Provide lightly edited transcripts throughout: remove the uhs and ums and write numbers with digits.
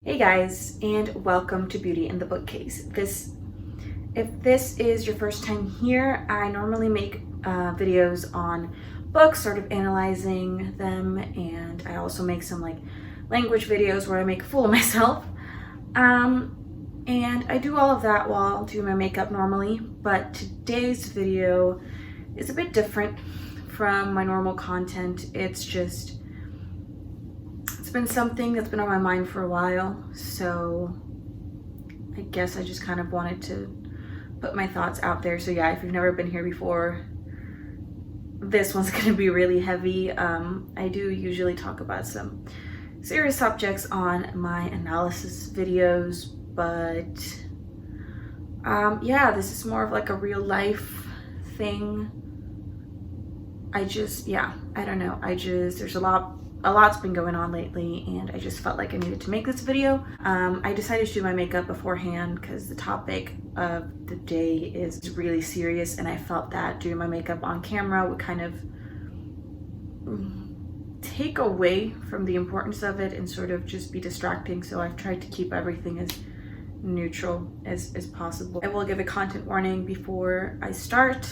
Hey guys, and welcome to Beauty in the Bookcase. If this is your first time here, I normally make videos on books, sort of analyzing them, and I also make some language videos where I make a fool of myself. And I do all of that while doing my makeup normally, but today's video is a bit different from my normal content. It's been something that's been on my mind for a while, so I guess I just kind of wanted to put my thoughts out there. So yeah, if you've never been here before, this one's gonna be really heavy. I do usually talk about some serious subjects on my analysis videos, but yeah, this is more of like a real life thing. I don't know. There's a lot's been going on lately, and I just felt like I needed to make this video. I decided to do my makeup beforehand because the topic of the day is really serious, and I felt that doing my makeup on camera would kind of take away from the importance of it and sort of just be distracting. So I've tried to keep everything as neutral as possible. I will give a content warning before I start.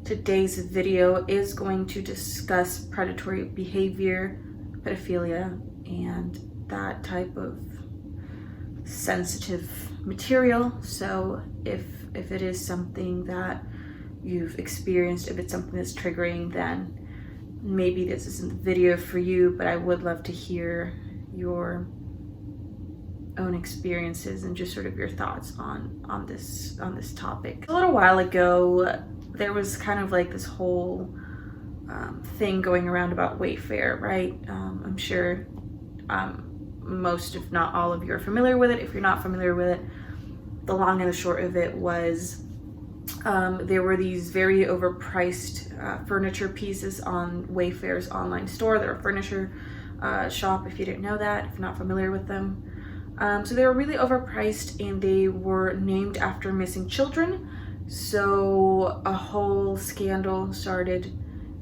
Today's video is going to discuss predatory behavior, pedophilia, and that type of sensitive material. So if it is something that you've experienced, if it's something that's triggering, then maybe this isn't the video for you, but I would love to hear your own experiences and just sort of your thoughts on this topic. A little while ago, there was kind of like this whole thing going around about WAYFAIR, right? I'm sure most, if not all of you, are familiar with it. If you're not familiar with it, the long and the short of it was there were these very overpriced furniture pieces on WAYFAIR's online store. They're a furniture shop, if you didn't know that, if you're not familiar with them. So they were really overpriced, and they were named after missing children. So a whole scandal started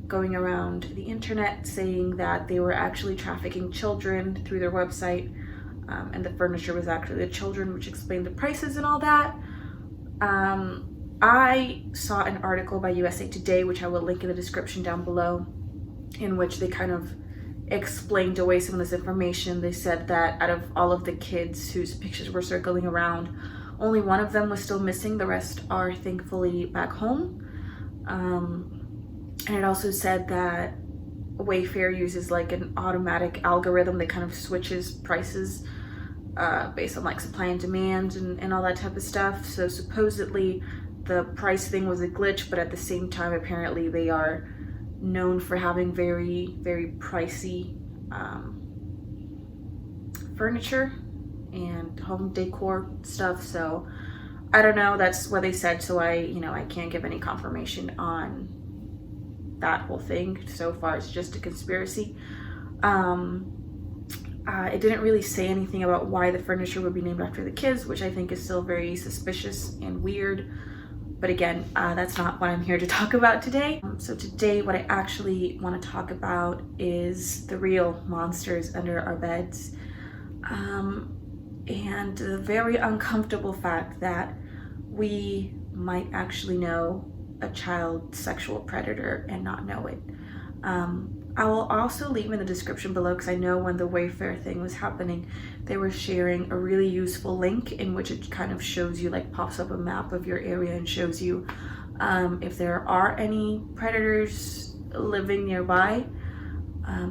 going around the internet saying that they were actually trafficking children through their website, and the furniture was actually the children, which explained the prices and all that. I saw an article by USA Today, which I will link in the description down below, in which they kind of explained away some of this information. They said that out of all of the kids whose pictures were circling around, only one of them was still missing. The rest are thankfully back home. And it also said that WAYFAIR uses like an automatic algorithm that kind of switches prices based on like supply and demand and all that type of stuff. So supposedly the price thing was a glitch, but at the same time, apparently they are known for having very, very pricey furniture and home decor stuff. So I don't know, that's what they said. So I can't give any confirmation on that whole thing. So far it's just a conspiracy. It didn't really say anything about why the furniture would be named after the kids, which I think is still very suspicious and weird. But again, that's not what I'm here to talk about today. So today what I actually want to talk about is the real monsters under our beds. And the very uncomfortable fact that we might actually know a child sexual predator and not know it. I will also leave in the description below, because I know when the WAYFAIR thing was happening, they were sharing a really useful link in which it kind of shows you, like pops up a map of your area and shows you if there are any predators living nearby.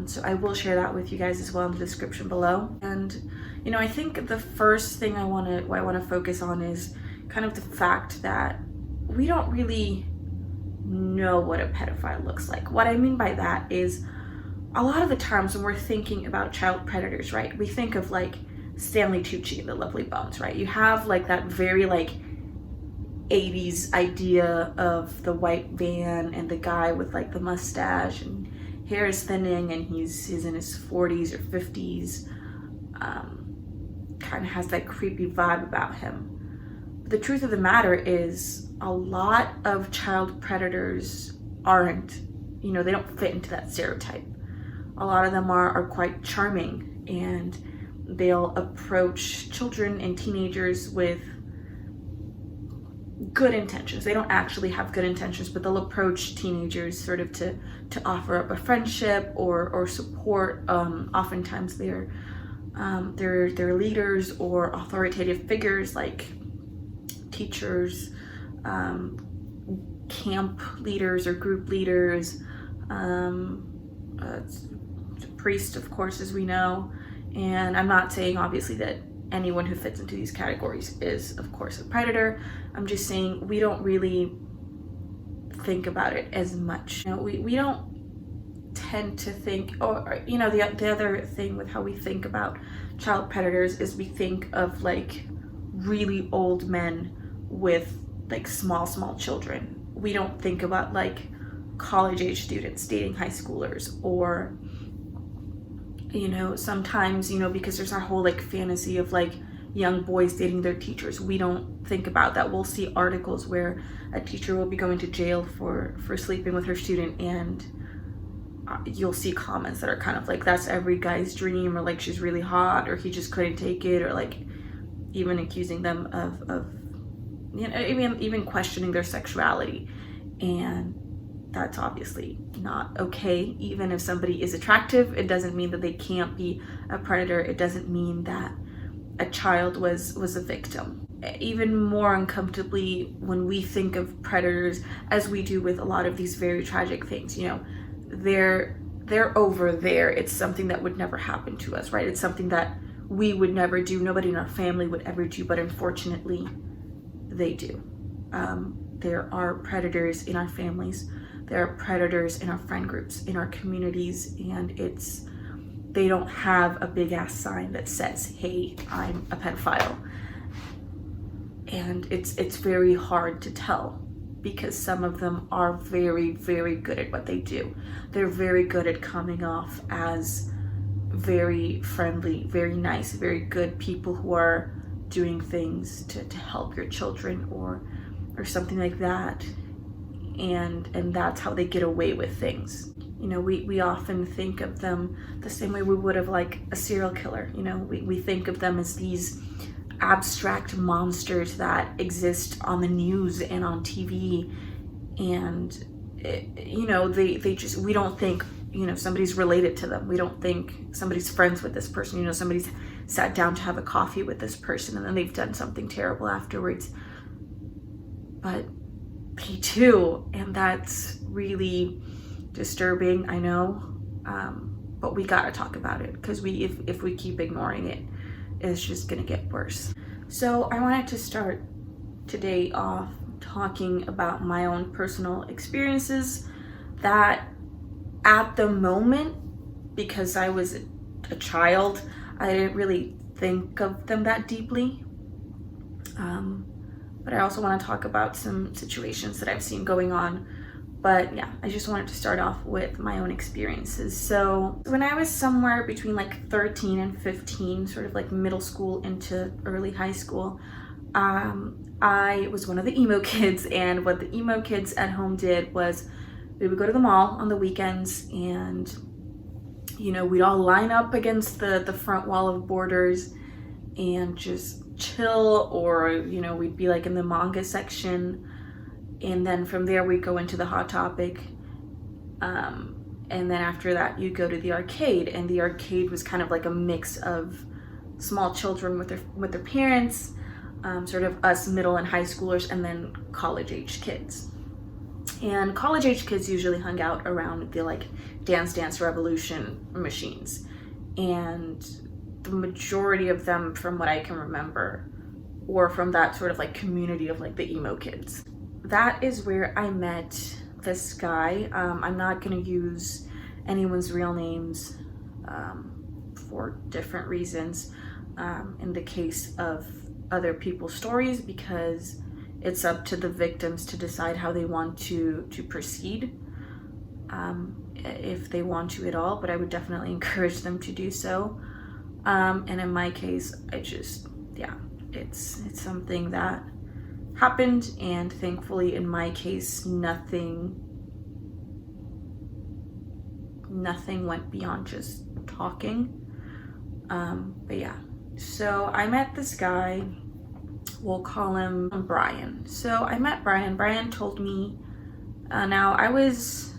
So I will share that with you guys as well in the description below. And I think the first thing I want to focus on is kind of the fact that we don't really know what a pedophile looks like. What I mean by that is, a lot of the times when we're thinking about child predators, right, we think of like Stanley Tucci and the Lovely Bones, right? You have like that very like 80s idea of the white van and the guy with like the mustache and hair is thinning, and he's in his 40s or 50s, kind of has that creepy vibe about him. But the truth of the matter is, a lot of child predators aren't, they don't fit into that stereotype. A lot of them are quite charming, and they'll approach children and teenagers with good intentions. They don't actually have good intentions, but they'll approach teenagers sort of to offer up a friendship or support. Oftentimes they're leaders or authoritative figures like teachers, camp leaders or group leaders, priest, of course, as we know. And I'm not saying obviously that anyone who fits into these categories is, of course, a predator. I'm just saying we don't really think about it as much. We don't tend to think, or the other thing with how we think about child predators is we think of like really old men with like small children. We don't think about like college age students dating high schoolers, or sometimes, because there's our whole like fantasy of like young boys dating their teachers. We don't think about that. We'll see articles where a teacher will be going to jail for sleeping with her student, and you'll see comments that are kind of like, that's every guy's dream, or like she's really hot, or he just couldn't take it, or like even accusing them of even questioning their sexuality. And that's obviously not okay. Even if somebody is attractive, it doesn't mean that they can't be a predator. It doesn't mean that a child was a victim. Even more uncomfortably when we think of predators, as we do with a lot of these very tragic things, they're over there. It's something that would never happen to us, right? It's something that we would never do. Nobody in our family would ever do, but unfortunately they do. There are predators in our families. There are predators in our friend groups, in our communities, and they don't have a big ass sign that says, hey, I'm a pedophile. And it's very hard to tell, because some of them are very, very good at what they do. They're very good at coming off as very friendly, very nice, very good people who are doing things to help your children or something like that. And that's how they get away with things. We often think of them the same way we would of like a serial killer. We think of them as these abstract monsters that exist on the news and on TV, and they just, we don't think somebody's related to them. We don't think somebody's friends with this person. Somebody's sat down to have a coffee with this person and then they've done something terrible afterwards. But they do, and that's really disturbing, I know, but we gotta talk about it, because if we keep ignoring it, it's just gonna get worse. So I wanted to start today off talking about my own personal experiences that at the moment, because I was a child, I didn't really think of them that deeply. But I also want to talk about some situations that I've seen going on. But yeah, I just wanted to start off with my own experiences. So when I was somewhere between like 13 and 15, sort of like middle school into early high school, I was one of the emo kids. And what the emo kids at home did was we would go to the mall on the weekends, and we'd all line up against the front wall of Borders and just chill, or we'd be like in the manga section, and then from there we'd go into the Hot Topic, and then after that you'd go to the arcade, and the arcade was kind of like a mix of small children with their parents, sort of us middle and high schoolers, and then college age kids. And college age kids usually hung out around the like Dance Revolution machines, and the majority of them, from what I can remember, were from that sort of like community of like the emo kids. That is where I met this guy. I'm not going to use anyone's real names for different reasons in the case of other people's stories, because it's up to the victims to decide how they want to proceed, if they want to at all, but I would definitely encourage them to do so. And in my case, it's something that happened, and thankfully in my case nothing went beyond just talking. But yeah, so I met this guy, we'll call him Brian. So I met Brian told me, now I was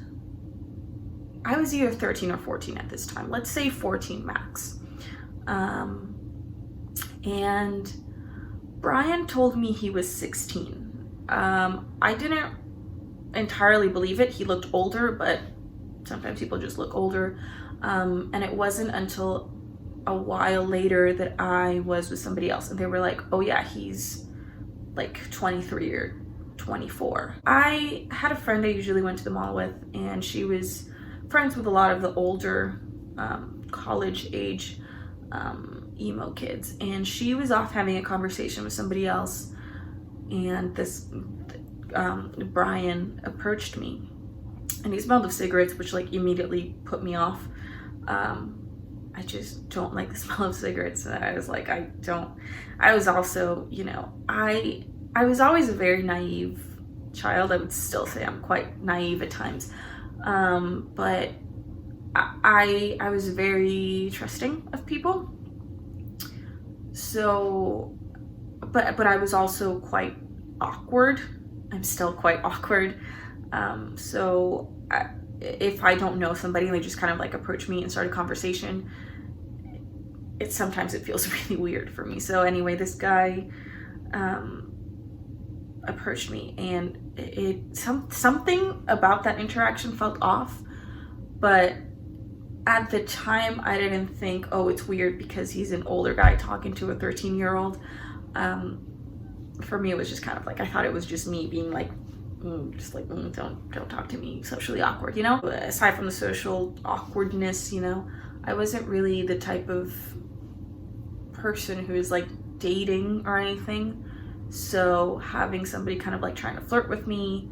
either 13 or 14 at this time, let's say 14 max. And Brian told me he was 16. I didn't entirely believe it. He looked older, but sometimes people just look older. And it wasn't until a while later that I was with somebody else and they were like, oh yeah, he's like 23 or 24. I had a friend I usually went to the mall with, and she was friends with a lot of the older college age emo kids, and she was off having a conversation with somebody else, and this Brian approached me, and he smelled of cigarettes, which like immediately put me off. I just don't like the smell of cigarettes, and I was like, I was also, you know, I was always a very naive child. I would still say I'm quite naive at times, but I was very trusting of people. So, but I was also quite awkward. I'm still quite awkward. So if I don't know somebody and they just kind of like approach me and start a conversation, sometimes it feels really weird for me. So anyway, this guy approached me, and something about that interaction felt off, but at the time I didn't think, oh, it's weird because he's an older guy talking to a 13-year-old. For me, it was just kind of like, I thought it was just me being like, don't talk to me, socially awkward, you know? Aside from the social awkwardness, you know, I wasn't really the type of person who is like dating or anything. So having somebody kind of like trying to flirt with me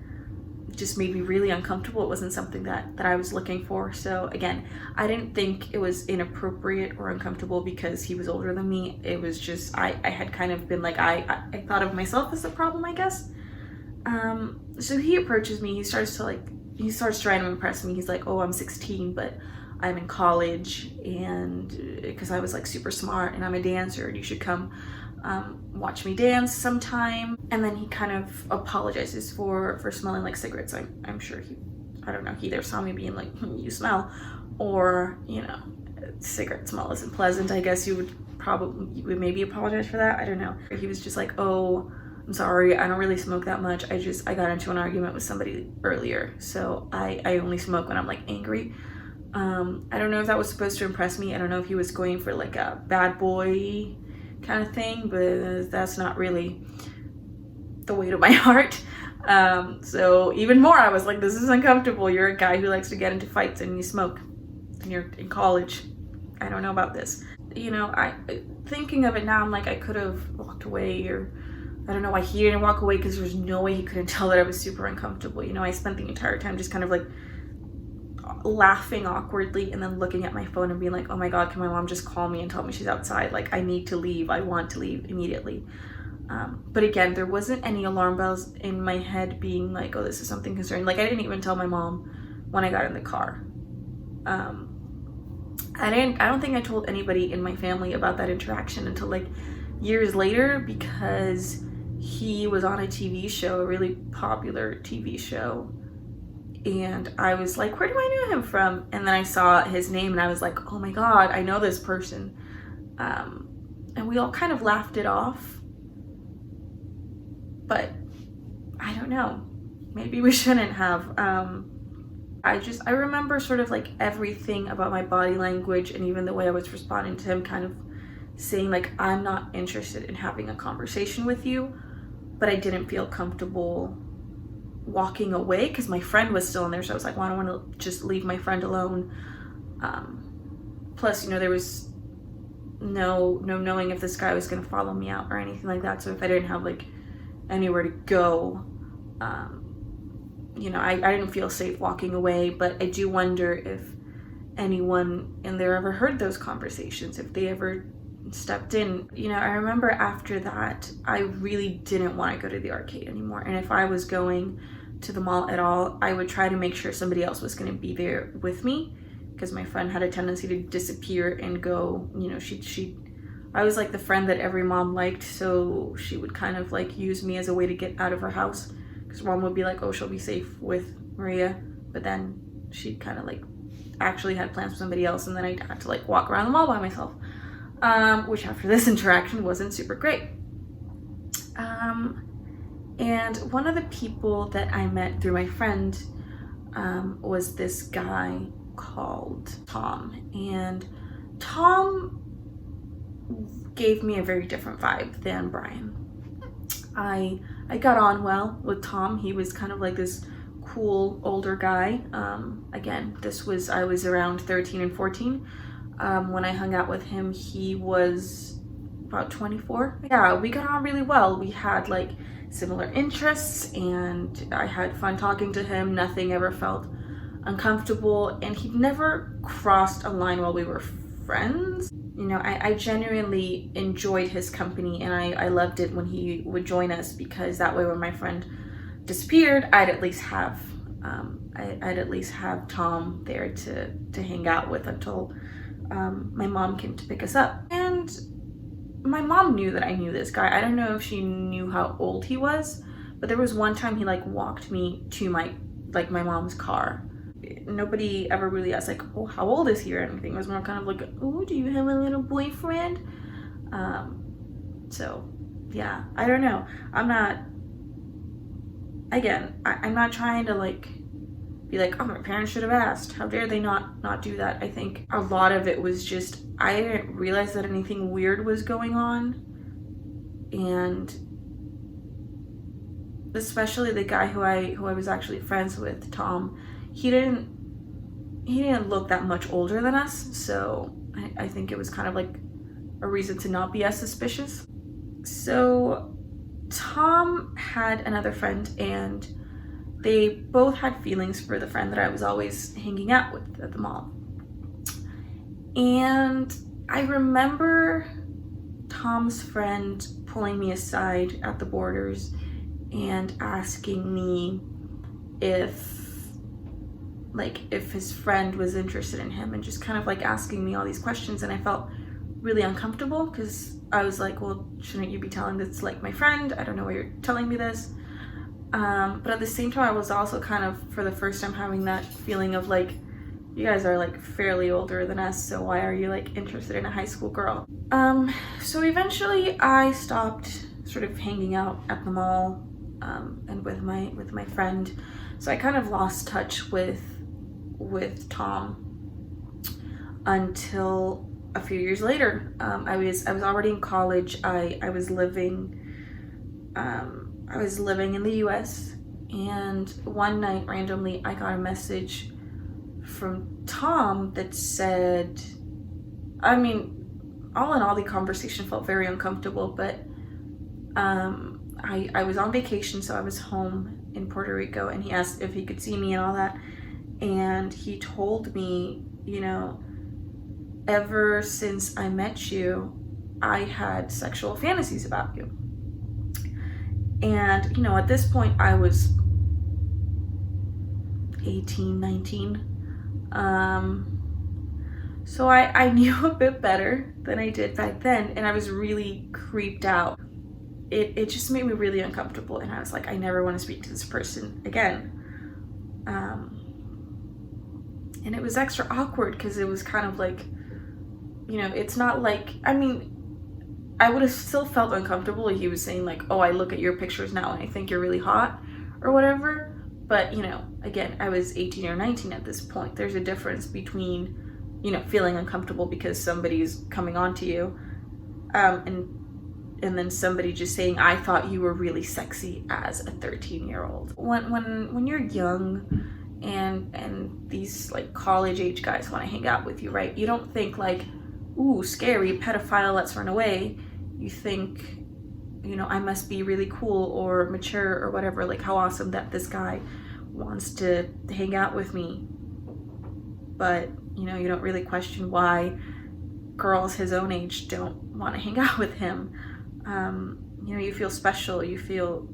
just made me really uncomfortable. It wasn't something that I was looking for. So again, I didn't think it was inappropriate or uncomfortable because he was older than me. It was just, I had kind of been like, I thought of myself as the problem, I guess. So he approaches me, he starts trying to impress me. He's like, oh, I'm 16, but I'm in college, and because I was like super smart and I'm a dancer and you should come watch me dance sometime. And then he kind of apologizes for smelling like cigarettes. I'm sure I don't know, he either saw me being like, you smell, or, you know, cigarette smell isn't pleasant. I guess you would maybe apologize for that. I don't know. He was just like, oh, I'm sorry, I don't really smoke that much. I got into an argument with somebody earlier, so I only smoke when I'm like angry. I don't know if that was supposed to impress me. I don't know if he was going for like a bad boy kind of thing, but that's not really the way to my heart. So even more, I was like, this is uncomfortable. You're a guy who likes to get into fights and you smoke and you're in college. I don't know about this. You know, thinking of it now, I'm like, I could have walked away, or I don't know why he didn't walk away, because there's no way he couldn't tell that I was super uncomfortable. You know, I spent the entire time just kind of like laughing awkwardly and then looking at my phone and being like, oh my god, can my mom just call me and tell me she's outside? Like, I need to leave. I want to leave immediately. But again, there wasn't any alarm bells in my head being like, oh, this is something concerning. Like, I didn't even tell my mom when I got in the car. I don't think I told anybody in my family about that interaction until like years later, because he was on a TV show, a really popular TV show, and I was like, where do I know him from? And then I saw his name and I was like, oh my god, I know this person. And we all kind of laughed it off, but I don't know, maybe we shouldn't have. I remember sort of like everything about my body language and even the way I was responding to him kind of saying like, I'm not interested in having a conversation with you, but I didn't feel comfortable walking away because my friend was still in there. So I was like, well, I don't want to just leave my friend alone. Plus, you know, there was no knowing if this guy was going to follow me out or anything like that. So if I didn't have like anywhere to go, you know, I didn't feel safe walking away. But I do wonder if anyone in there ever heard those conversations, if they ever stepped in. You know, I remember after that, I really didn't want to go to the arcade anymore. And if I was going to the mall at all, I would try to make sure somebody else was going to be there with me, because my friend had a tendency to disappear and go, you know, I was like the friend that every mom liked, so she would kind of like use me as a way to get out of her house, because mom would be like, oh, she'll be safe with Maria, but then she kind of like actually had plans with somebody else, and then I had to like walk around the mall by myself, which after this interaction wasn't super great. And one of the people that I met through my friend was this guy called Tom, and Tom gave me a very different vibe than Brian. I got on well with Tom. He was kind of like this cool older guy. Again, I was around 13 and 14 when I hung out with him. He was about 24. Yeah, we got on really well. We had like similar interests, and I had fun talking to him. Nothing ever felt uncomfortable, and he never crossed a line while we were friends. You know, I genuinely enjoyed his company, and I loved it when he would join us, because that way when my friend disappeared, I'd at least have Tom there to hang out with until my mom came to pick us up. And my mom knew that I knew this guy. I don't know if she knew how old he was, but there was one time he like walked me to my mom's car. Nobody ever really asked like, oh, how old is he or anything. It was more kind of like, oh, do you have a little boyfriend? So yeah, I don't know. I'm not trying to like be like, oh, my parents should have asked. How dare they not do that? I think a lot of it was just, I didn't realize that anything weird was going on. And especially the guy who I was actually friends with, Tom, he didn't look that much older than us, so I think it was kind of like a reason to not be as suspicious. So Tom had another friend, and they both had feelings for the friend that I was always hanging out with at the mall. And I remember Tom's friend pulling me aside at the Borders and asking me if his friend was interested in him, and just kind of like asking me all these questions, and I felt really uncomfortable because I was like, well, shouldn't you be telling this like my friend? I don't know why you're telling me this. But at the same time, I was also kind of, for the first time, having that feeling of like, you guys are like fairly older than us, so why are you like interested in a high school girl? So eventually I stopped sort of hanging out at the mall and with my friend. So I kind of lost touch with Tom until a few years later. I was already in college. I was living in the US, and one night randomly I got a message from Tom that said, I mean, all in all, the conversation felt very uncomfortable, but I was on vacation, so I was home in Puerto Rico, and he asked if he could see me and all that, and he told me, you know, ever since I met you, I had sexual fantasies about you. And, you know, at this point I was 18, 19. So I knew a bit better than I did back then, and I was really creeped out. It just made me really uncomfortable, and I was like, I never want to speak to this person again. And it was extra awkward because it was kind of like, you know, it's not like, I mean, I would have still felt uncomfortable if he was saying like, oh, I look at your pictures now and I think you're really hot or whatever. But, you know, again, I was 18 or 19 at this point. There's a difference between, you know, feeling uncomfortable because somebody's coming on to you, and then somebody just saying, I thought you were really sexy as a 13-year-old. When you're young and these like college age guys want to hang out with you, right? You don't think like, ooh, scary, pedophile, let's run away. You think, you know, I must be really cool or mature or whatever, like how awesome that this guy wants to hang out with me. But, you know, you don't really question why girls his own age don't want to hang out with him. You know, you feel special, you feel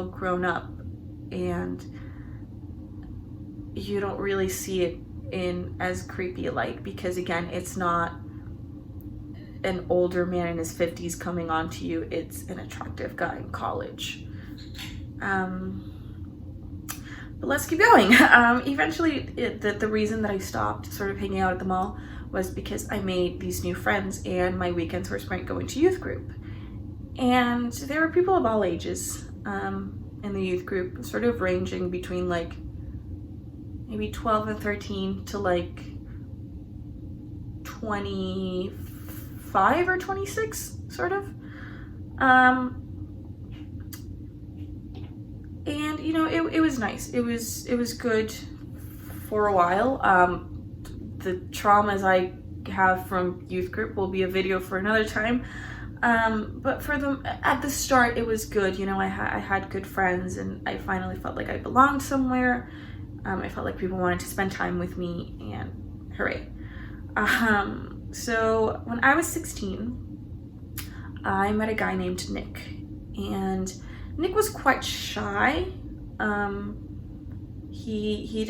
grown up, and you don't really see it in as creepy a light, because again, it's not an older man in his 50s coming on to you, it's an attractive guy in college. But let's keep going. Eventually, the reason that I stopped sort of hanging out at the mall was because I made these new friends, and my weekends were spent going to youth group. And there were people of all ages in the youth group, sort of ranging between like maybe 12 and 13 to like 25 or 26, sort of. And you know, it was nice. It was good for a while. The traumas I have from youth group will be a video for another time. But for at the start, it was good. You know, I had good friends, and I finally felt like I belonged somewhere. I felt like people wanted to spend time with me, and hooray. So when I was 16, I met a guy named Nick, and Nick was quite shy. He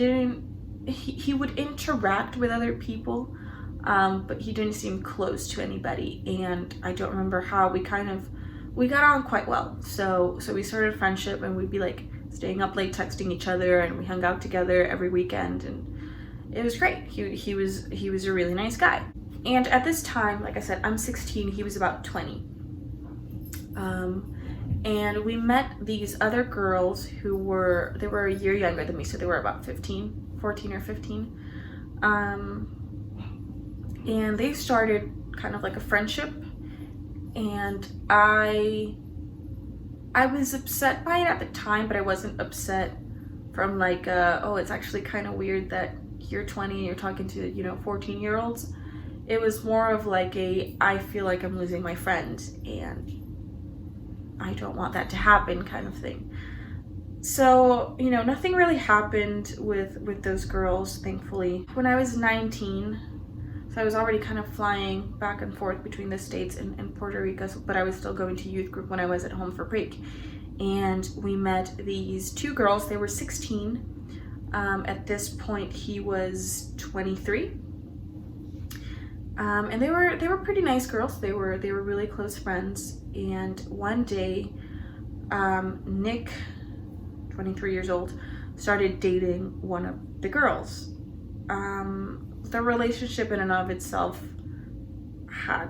would interact with other people, but he didn't seem close to anybody, and I don't remember how. We got on quite well. So we started a friendship, and we'd be like staying up late texting each other, and we hung out together every weekend, and it was great. He was a really nice guy. And at this time, like I said, I'm 16, he was about 20. And we met these other girls who were a year younger than me, so they were about 14 or 15. And they started kind of like a friendship, and I was upset by it at the time, but I wasn't upset from like, oh, it's actually kind of weird that you're 20 and you're talking to, you know, 14-year-olds. It was more of like I feel like I'm losing my friend, and I don't want that to happen kind of thing. So, you know, nothing really happened with those girls, thankfully. When I was 19, so I was already kind of flying back and forth between the States and Puerto Rico, but I was still going to youth group when I was at home for break. And we met these two girls. They were 16. At this point, he was 23. And they were pretty nice girls. They were really close friends. And one day, Nick, 23 years old, started dating one of the girls. The relationship in and of itself had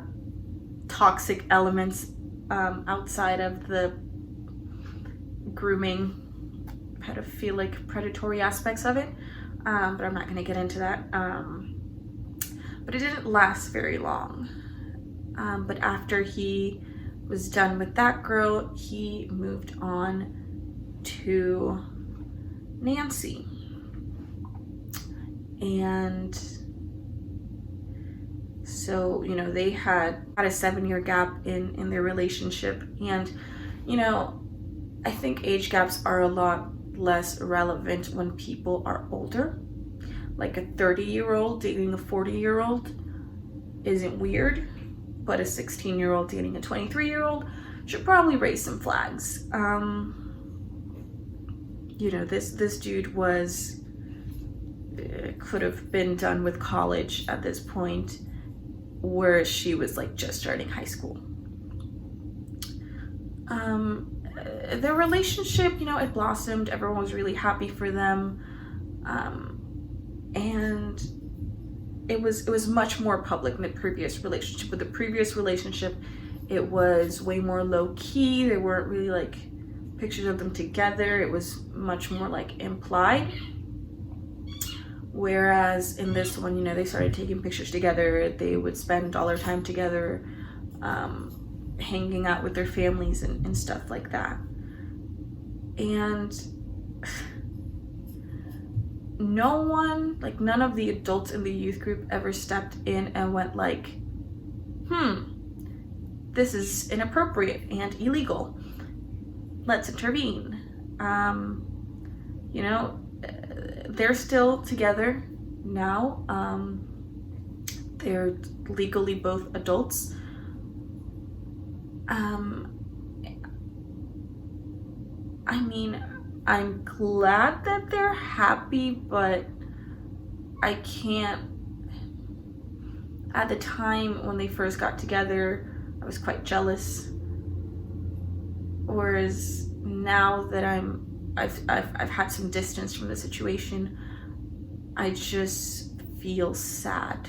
toxic elements outside of the grooming, pedophilic, predatory aspects of it, but I'm not going to get into that. But it didn't last very long. But after he was done with that girl, he moved on to Nancy. And so, you know, they had a 7-year gap in their relationship. And, you know, I think age gaps are a lot less relevant when people are older. Like a 30-year-old dating a 40-year-old isn't weird, but a 16-year-old dating a 23-year-old should probably raise some flags. You know, this dude could have been done with college at this point, where she was like just starting high school. Their relationship, you know, it blossomed. Everyone was really happy for them. And it was much more public than the previous relationship. With the previous relationship, it was way more low-key. They weren't really like pictures of them together. It was much more like implied. Whereas in this one, you know, they started taking pictures together. They would spend all their time together, hanging out with their families and stuff like that. And no one, like none of the adults in the youth group ever stepped in and went like, this is inappropriate and illegal. Let's intervene. You know, they're still together now. They're legally both adults. I mean, I'm glad that they're happy, but I can't, at the time when they first got together, I was quite jealous. Whereas now that I've had some distance from the situation, I just feel sad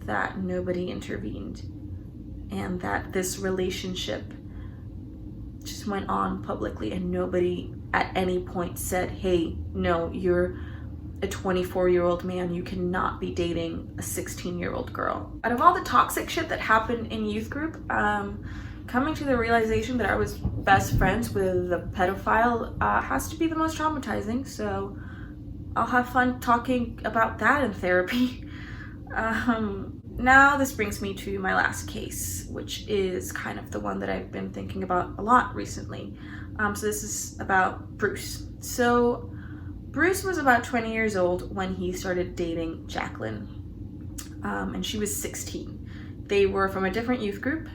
that nobody intervened and that this relationship just went on publicly and nobody at any point said, hey, no, you're a 24-year-old man, you cannot be dating a 16-year-old girl. Out of all the toxic shit that happened in youth group, coming to the realization that I was best friends with a pedophile has to be the most traumatizing, so I'll have fun talking about that in therapy. Now this brings me to my last case, which is kind of the one that I've been thinking about a lot recently. So this is about Bruce. So Bruce was about 20 years old when he started dating Jacqueline, and she was 16. They were from a different youth group,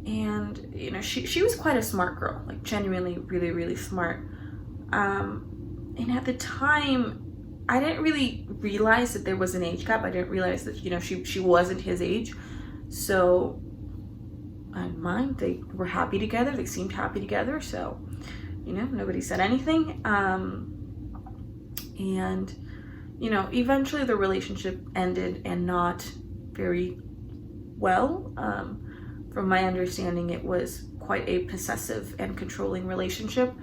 and you know, she was quite a smart girl, like genuinely really, really smart. And at the time, I didn't really realize that there was an age gap. I didn't realize that, you know, she wasn't his age. So I didn't mind. They were happy together. They seemed happy together. So, you know, nobody said anything. And, you know, eventually the relationship ended, and not very well. From my understanding, it was quite a possessive and controlling relationship,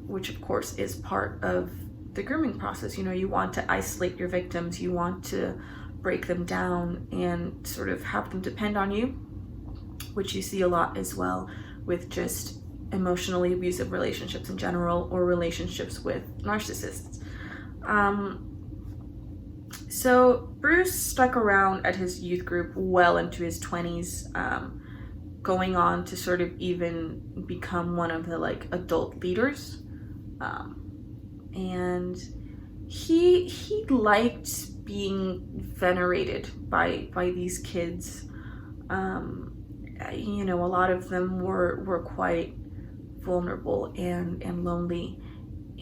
which of course is part of the grooming process. You know, you want to isolate your victims, you want to break them down and sort of have them depend on you, which you see a lot as well with just emotionally abusive relationships in general, or relationships with narcissists. So Bruce stuck around at his youth group well into his 20s, going on to sort of even become one of the like adult leaders. And he liked being venerated by these kids. You know, a lot of them were quite vulnerable and lonely,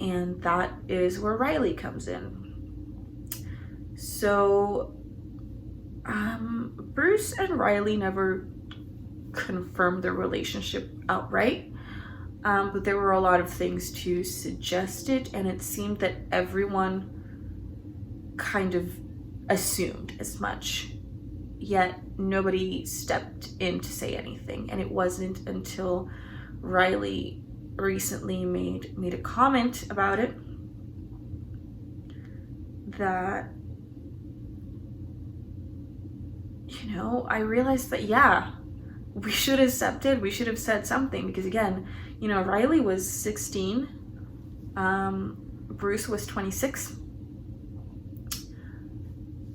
and that is where Riley comes in. So Bruce and Riley never confirmed their relationship outright, but there were a lot of things to suggest it, and it seemed that everyone kind of assumed as much, yet nobody stepped in to say anything. And it wasn't until Riley recently made a comment about it that, you know, I realized that, yeah, we should have accepted, we should have said something, because again, you know, Riley was 16, Bruce was 26.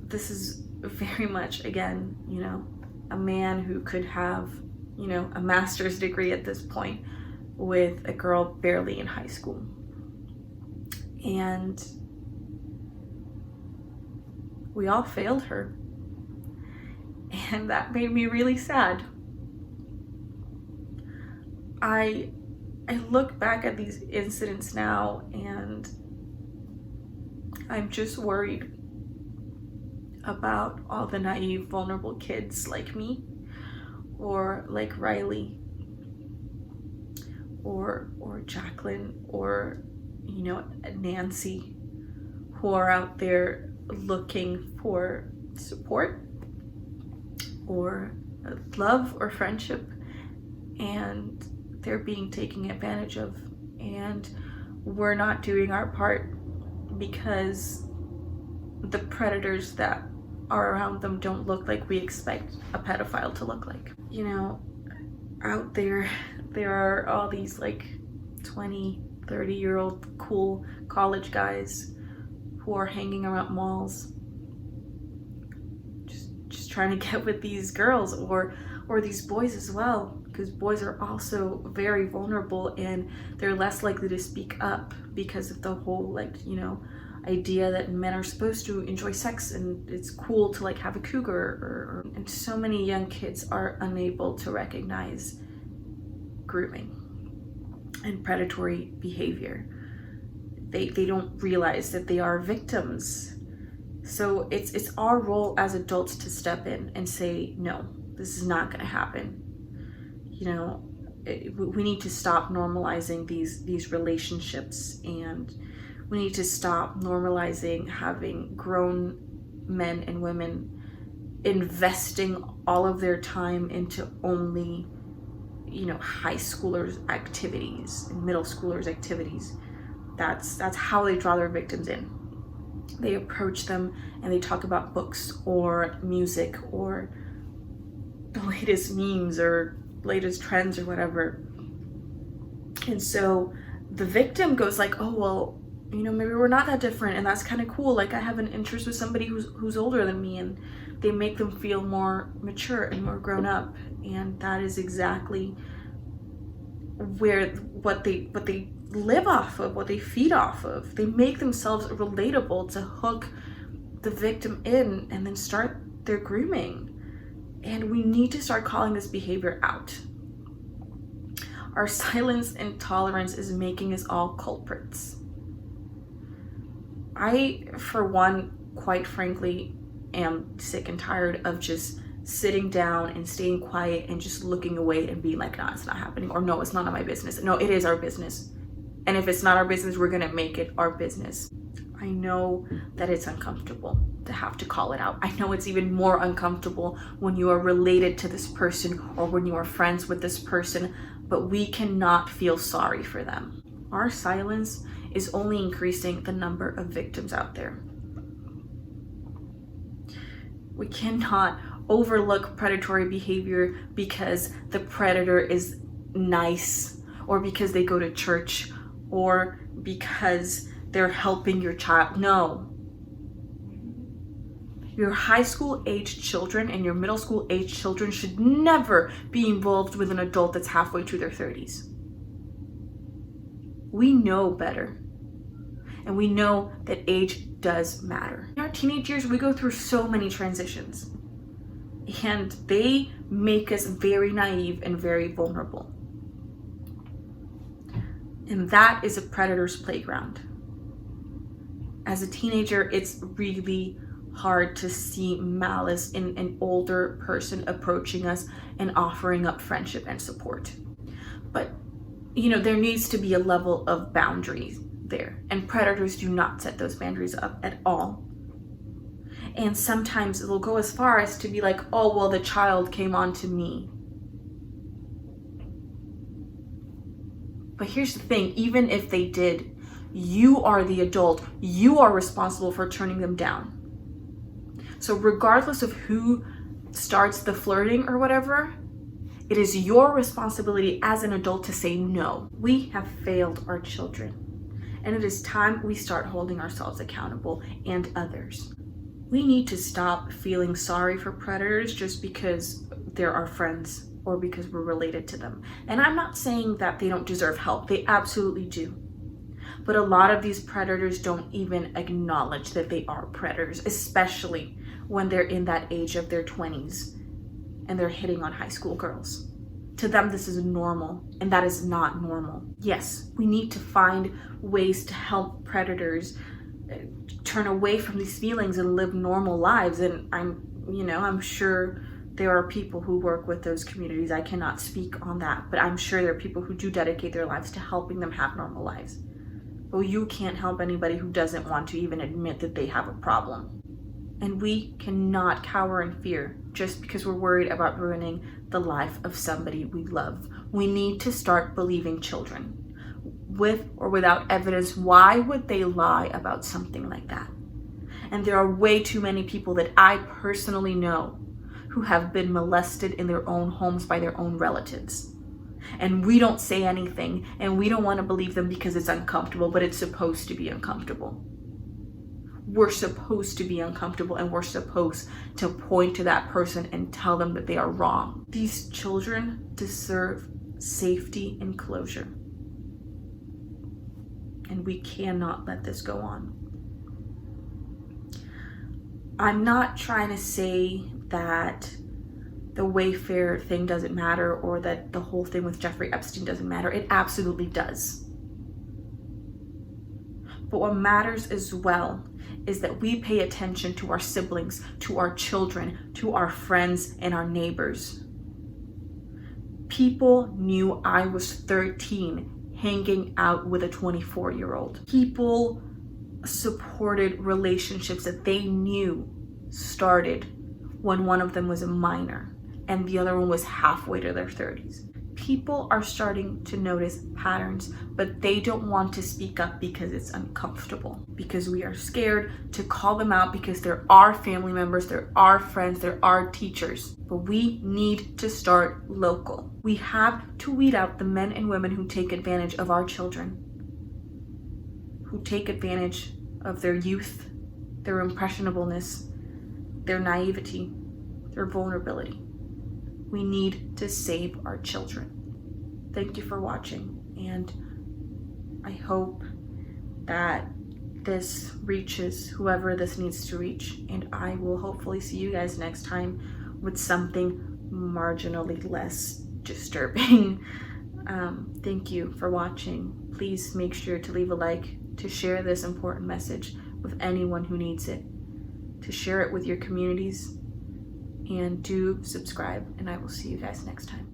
This is very much, again, you know, a man who could have, you know, a master's degree at this point with a girl barely in high school. And we all failed her. And that made me really sad. I look back at these incidents now, and I'm just worried about all the naive, vulnerable kids like me, or like Riley, or Jacqueline, or, you know, Nancy, who are out there looking for support or love or friendship, and they're being taken advantage of, and we're not doing our part because the predators that are around them don't look like we expect a pedophile to look like. You know, out there are all these like 20, 30-year-old cool college guys who are hanging around malls just trying to get with these girls, or these boys as well, because boys are also very vulnerable and they're less likely to speak up because of the whole, like, you know, idea that men are supposed to enjoy sex and it's cool to like have a cougar, and so many young kids are unable to recognize grooming and predatory behavior They don't realize that they are victims. So it's our role as adults to step in and say, no, this is not going to happen. We need to stop normalizing these relationships, and we need to stop normalizing having grown men and women investing all of their time into only, high schoolers' activities and middle schoolers' activities. That's how they draw their victims in. They approach them and they talk about books or music or the latest memes or latest trends or whatever. And so the victim goes like, oh, well, maybe we're not that different, and that's kind of cool. Like, I have an interest with somebody who's older than me, and they make them feel more mature and more grown up. And that is exactly what they live off of, what they feed off of. They make themselves relatable to hook the victim in and then start their grooming. And we need to start calling this behavior out. Our silence and tolerance is making us all culprits. I, for one, quite frankly, am sick and tired of just sitting down and staying quiet and just looking away and being like, nah, it's not happening, or no, it's none of my business. No, it is our business. And if it's not our business, we're gonna make it our business. I know that it's uncomfortable to have to call it out. I know it's even more uncomfortable when you are related to this person or when you are friends with this person, but we cannot feel sorry for them. Our silence is only increasing the number of victims out there. We cannot overlook predatory behavior because the predator is nice, or because they go to church, or because they're helping your child. No. Your high school age children and your middle school age children should never be involved with an adult that's halfway through their 30s. We know better. And we know that age does matter. In our teenage years, we go through so many transitions. And they make us very naive and very vulnerable. And that is a predator's playground. As a teenager, it's really hard to see malice in an older person approaching us and offering up friendship and support. But, there needs to be a level of boundaries there. And predators do not set those boundaries up at all. And sometimes they'll go as far as to be like, oh, well, the child came on to me. But here's the thing, even if they did, you are the adult. You are responsible for turning them down. So regardless of who starts the flirting or whatever, it is your responsibility as an adult to say no. We have failed our children, and it is time we start holding ourselves accountable and others. We need to stop feeling sorry for predators just because they're our friends or because we're related to them. And I'm not saying that they don't deserve help. They absolutely do. But a lot of these predators don't even acknowledge that they are predators, especially when they're in that age of their 20s and they're hitting on high school girls. To them, this is normal, and that is not normal. Yes, we need to find ways to help predators turn away from these feelings and live normal lives. And I'm sure there are people who work with those communities. I cannot speak on that, but I'm sure there are people who do dedicate their lives to helping them have normal lives. But you can't help anybody who doesn't want to even admit that they have a problem. And we cannot cower in fear just because we're worried about ruining the life of somebody we love. We need to start believing children. With or without evidence, why would they lie about something like that? And there are way too many people that I personally know who have been molested in their own homes by their own relatives. And we don't say anything, and we don't want to believe them because it's uncomfortable, but it's supposed to be uncomfortable. We're supposed to be uncomfortable, and we're supposed to point to that person and tell them that they are wrong. These children deserve safety and closure. And we cannot let this go on. I'm not trying to say that the WAYFAIR thing doesn't matter or that the whole thing with Jeffrey Epstein doesn't matter. It absolutely does. But what matters as well is that we pay attention to our siblings, to our children, to our friends, and our neighbors. People knew I was 13 hanging out with a 24-year-old. People supported relationships that they knew started when one of them was a minor and the other one was halfway to their 30s. People are starting to notice patterns, but they don't want to speak up because it's uncomfortable, because we are scared to call them out, because they're our family members, they're our friends, they're our teachers. But we need to start local. We have to weed out the men and women who take advantage of our children, who take advantage of their youth, their impressionableness, their naivety, their vulnerability. We need to save our children. Thank you for watching, and I hope that this reaches whoever this needs to reach, and I will hopefully see you guys next time with something marginally less disturbing. Thank you for watching. Please make sure to leave a like, to share this important message with anyone who needs it, to share it with your communities, and do subscribe, and I will see you guys next time.